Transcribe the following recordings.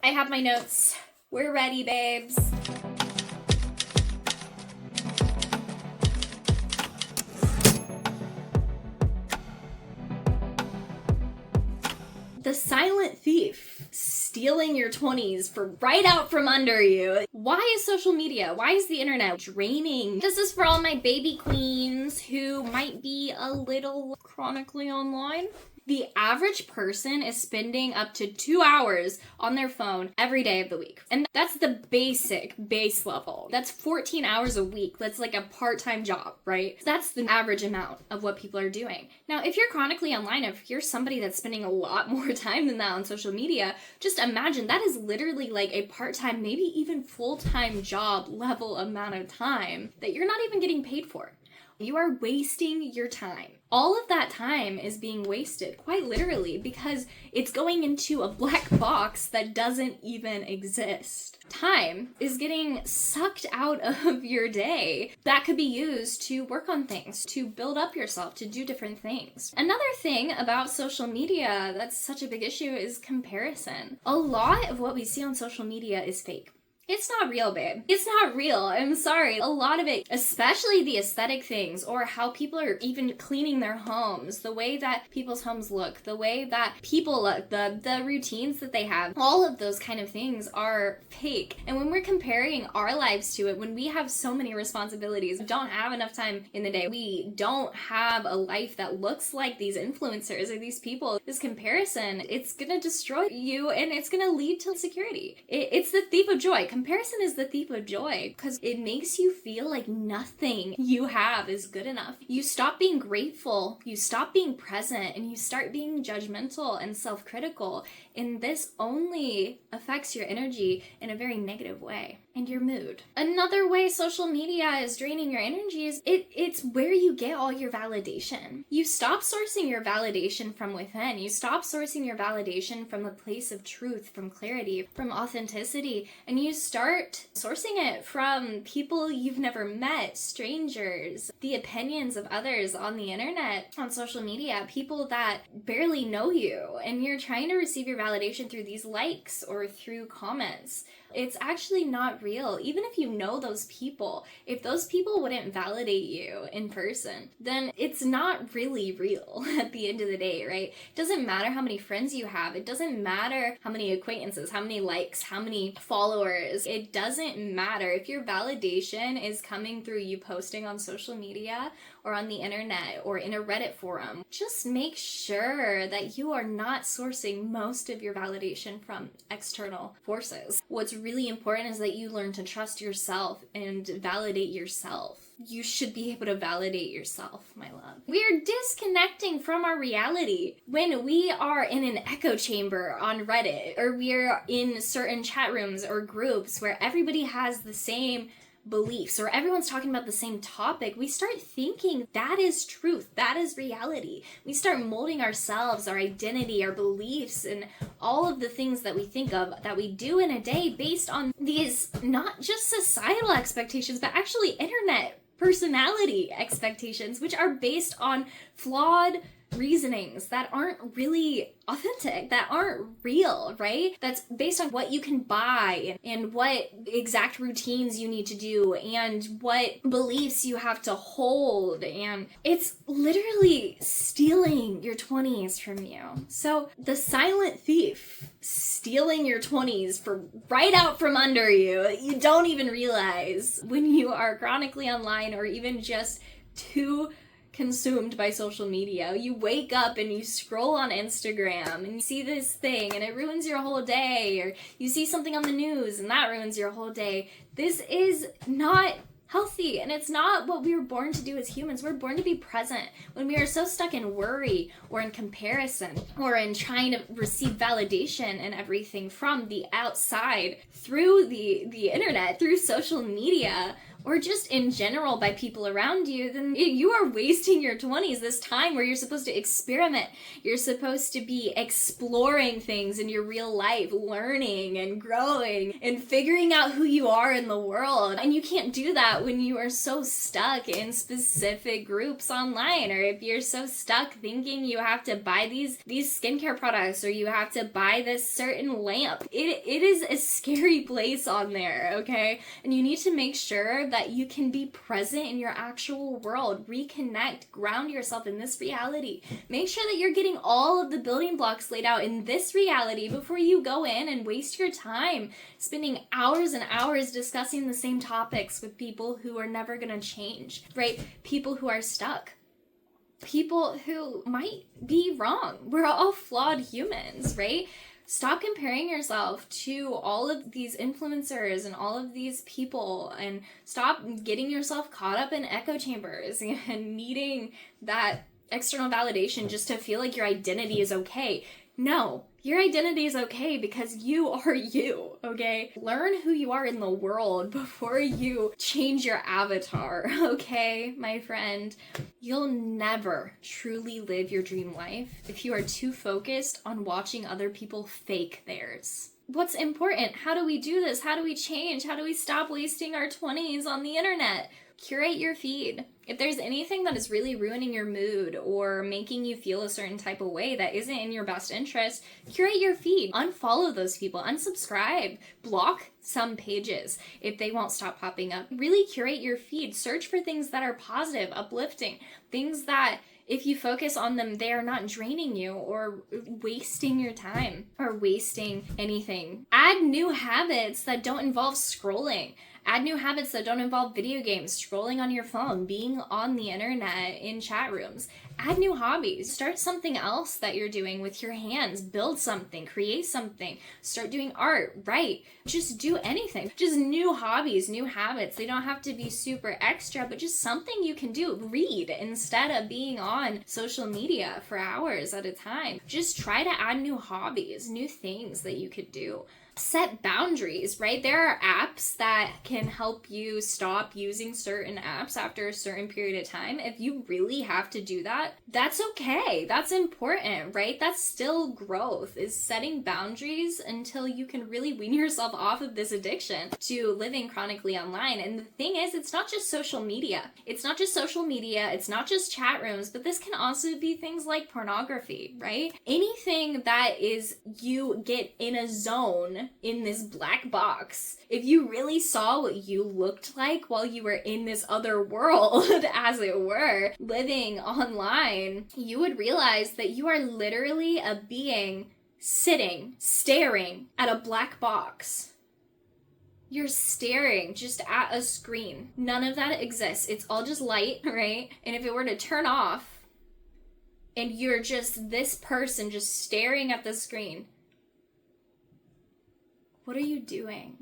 I have my notes. We're ready, babes. The silent thief, stealing your 20s for right out from under you. Why is social media, why is the internet draining? This is for all my baby queens who might be a little chronically online. The average person is spending up to 2 hours on their phone every day of the week. And that's the base level. That's 14 hours a week. That's like a part-time job, right? That's the average amount of what people are doing. Now, if you're chronically online, if you're somebody that's spending a lot more time than that on social media, just imagine that is literally like a part-time, maybe even full-time job level amount of time that you're not even getting paid for. You are wasting your time. All of that time is being wasted, quite literally, because it's going into a black box that doesn't even exist. Time is getting sucked out of your day that could be used to work on things, to build up yourself, to do different things. Another thing about social media that's such a big issue is comparison. A lot of what we see on social media is fake. It's not real, babe. It's not real. I'm sorry. A lot of it, especially the aesthetic things or how people are even cleaning their homes, the way that people's homes look, the way that people look, the routines that they have, all of those kind of things are fake. And when we're comparing our lives to it, when we have so many responsibilities, we don't have enough time in the day, we don't have a life that looks like these influencers or these people, this comparison, it's gonna destroy you and it's gonna lead to insecurity. It's the thief of joy. Comparison is the thief of joy because it makes you feel like nothing you have is good enough. You stop being grateful, you stop being present, and you start being judgmental and self-critical. And this only affects your energy in a very negative way and your mood. Another way social media is draining your energy is it's where you get all your validation. You stop sourcing your validation from within. You stop sourcing your validation from a place of truth, from clarity, from authenticity, and you start sourcing it from people you've never met, strangers, the opinions of others on the internet, on social media, people that barely know you, and you're trying to receive your validation through these likes or through comments. It's actually not real. Even if you know those people, if those people wouldn't validate you in person, then it's not really real at the end of the day, right? It doesn't matter how many friends you have. It doesn't matter how many acquaintances, how many likes, how many followers. It doesn't matter. If your validation is coming through you posting on social media or on the internet or in a Reddit forum, just make sure that you are not sourcing most of your validation from external forces. What's really important is that you learn to trust yourself and validate yourself. You should be able to validate yourself, my love. We are disconnecting from our reality when we are in an echo chamber on Reddit, or we are in certain chat rooms or groups where everybody has the same beliefs or everyone's talking about the same topic. We start thinking that is truth, that is reality. We start molding ourselves, our identity, our beliefs, and all of the things that we think of, that we do in a day based on these not just societal expectations, but actually internet personality expectations, which are based on flawed reasonings that aren't really authentic, that aren't real, right? That's based on what you can buy and what exact routines you need to do and what beliefs you have to hold, and it's literally stealing your 20s from you. So the silent thief stealing your 20s for right out from under you, you don't even realize when you are chronically online or even just too consumed by social media. You wake up and you scroll on Instagram and you see this thing and it ruins your whole day, or you see something on the news and that ruins your whole day. This is not healthy, and it's not what we were born to do as humans. We're born to be present. When we are so stuck in worry or in comparison or in trying to receive validation and everything from the outside through the internet, through social media, or just in general by people around you, then you are wasting your 20s, this time where you're supposed to experiment. You're supposed to be exploring things in your real life, learning and growing and figuring out who you are in the world. And you can't do that when you are so stuck in specific groups online, or if you're so stuck thinking you have to buy these skincare products, or you have to buy this certain lamp. It is a scary place on there, okay? And you need to make sure that you can be present in your actual world, reconnect, ground yourself in this reality. Make sure that you're getting all of the building blocks laid out in this reality before you go in and waste your time spending hours and hours discussing the same topics with people who are never going to change, right? People who are stuck. People who might be wrong. We're all flawed humans, right? Stop comparing yourself to all of these influencers and all of these people, and stop getting yourself caught up in echo chambers and needing that external validation just to feel like your identity is okay. No, your identity is okay because you are you, okay? Learn who you are in the world before you change your avatar, okay, my friend? You'll never truly live your dream life if you are too focused on watching other people fake theirs. What's important? How do we do this? How do we change? How do we stop wasting our 20s on the internet? Curate your feed. If there's anything that is really ruining your mood or making you feel a certain type of way that isn't in your best interest, curate your feed. Unfollow those people. Unsubscribe. Block some pages if they won't stop popping up. Really curate your feed. Search for things that are positive, uplifting, things that if you focus on them, they are not draining you or wasting your time or wasting anything. Add new habits that don't involve scrolling. Add new habits that don't involve video games, scrolling on your phone, being on the internet in chat rooms. Add new hobbies. Start something else that you're doing with your hands. Build something, create something. Start doing art, write. Just do anything. Just new hobbies, new habits. They don't have to be super extra, but just something you can do. Read instead of being on social media for hours at a time. Just try to add new hobbies, new things that you could do. Set boundaries, right? There are apps that can help you stop using certain apps after a certain period of time. If you really have to do that, that's okay. That's important, right? That's still growth, is setting boundaries until you can really wean yourself off of this addiction to living chronically online. And the thing is, it's not just social media. It's not just social media. It's not just chat rooms, but this can also be things like pornography, right? Anything that is you get in a zone in this black box. If you really saw what you looked like while you were in this other world, as it were, living online, you would realize that you are literally a being sitting, staring at a black box. You're staring just at a screen. None of that exists. It's all just light, right? And if it were to turn off and you're just this person just staring at the screen, what are you doing?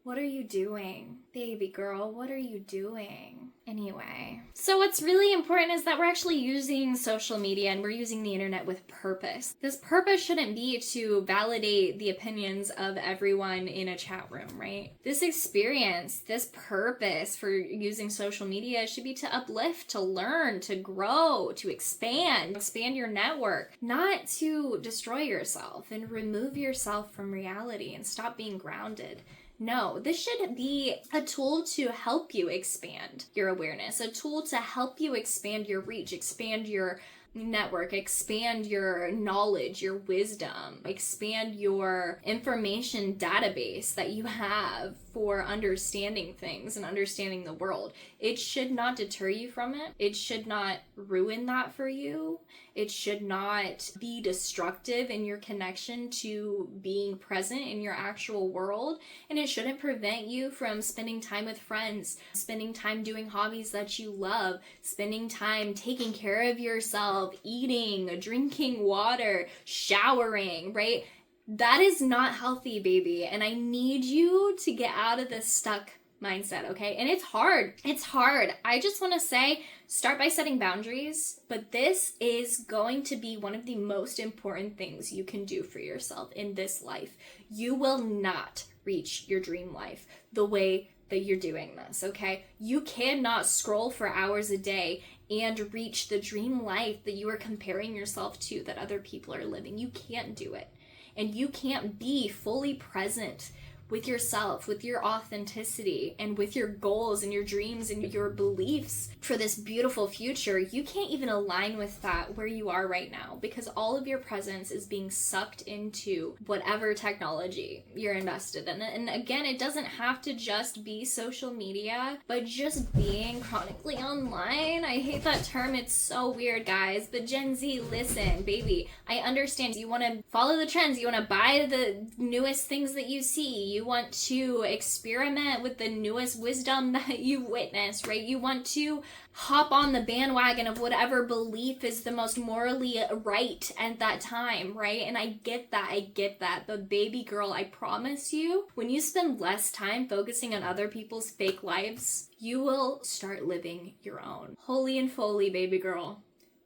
What are you doing? Baby girl, what are you doing? Anyway, so what's really important is that we're actually using social media and we're using the internet with purpose. This purpose shouldn't be to validate the opinions of everyone in a chat room, right? This experience, this purpose for using social media should be to uplift, to learn, to grow, to expand your network, not to destroy yourself and remove yourself from reality and stop being grounded. No, this should be a tool to help you expand your awareness, a tool to help you expand your reach, expand your network, expand your knowledge, your wisdom, expand your information database that you have for understanding things and understanding the world. It should not deter you from it. It should not ruin that for you. It should not be destructive in your connection to being present in your actual world. And it shouldn't prevent you from spending time with friends, spending time doing hobbies that you love, spending time taking care of yourself, eating, drinking water, showering, right? That is not healthy, baby. And I need you to get out of this stuck mindset, okay? And it's hard. It's hard. I just want to say, start by setting boundaries, but this is going to be one of the most important things you can do for yourself in this life. You will not reach your dream life the way that you're doing this, okay? You cannot scroll for hours a day and reach the dream life that you are comparing yourself to, that other people are living. You can't do it. And you can't be fully present with yourself, with your authenticity, and with your goals and your dreams and your beliefs for this beautiful future. You can't even align with that where you are right now, because all of your presence is being sucked into whatever technology you're invested in. And again, it doesn't have to just be social media, but just being chronically online. I hate that term. It's so weird, guys. But Gen Z, listen, baby, I understand you want to follow the trends. You want to buy the newest things that you see. You want to experiment with the newest wisdom that you've witnessed, right? You want to hop on the bandwagon of whatever belief is the most morally right at that time, right? And I get that. But baby girl, I promise you, when you spend less time focusing on other people's fake lives, you will start living your own. Holy and fully, baby girl.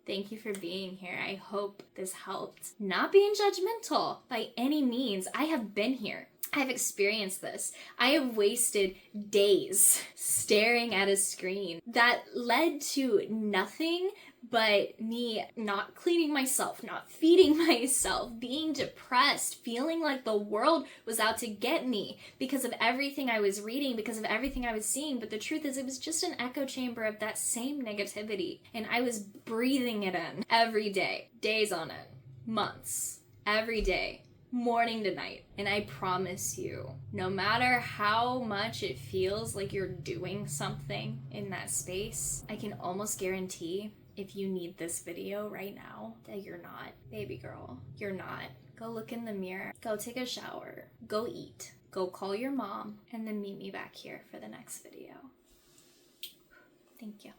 Thank you for being here. I hope this helped. Not being judgmental by any means. I have been here. I've experienced this. I have wasted days staring at a screen that led to nothing but me not cleaning myself, not feeding myself, being depressed, feeling like the world was out to get me because of everything I was reading, because of everything I was seeing. But the truth is, it was just an echo chamber of that same negativity. And I was breathing it in every day, days on end, months, every day, morning to night. And I promise you, no matter how much it feels like you're doing something in that space, I can almost guarantee if you need this video right now, that you're not. Baby girl, you're not. Go look in the mirror. Go take a shower. Go eat. Go call your mom. And then meet me back here for the next video. Thank you.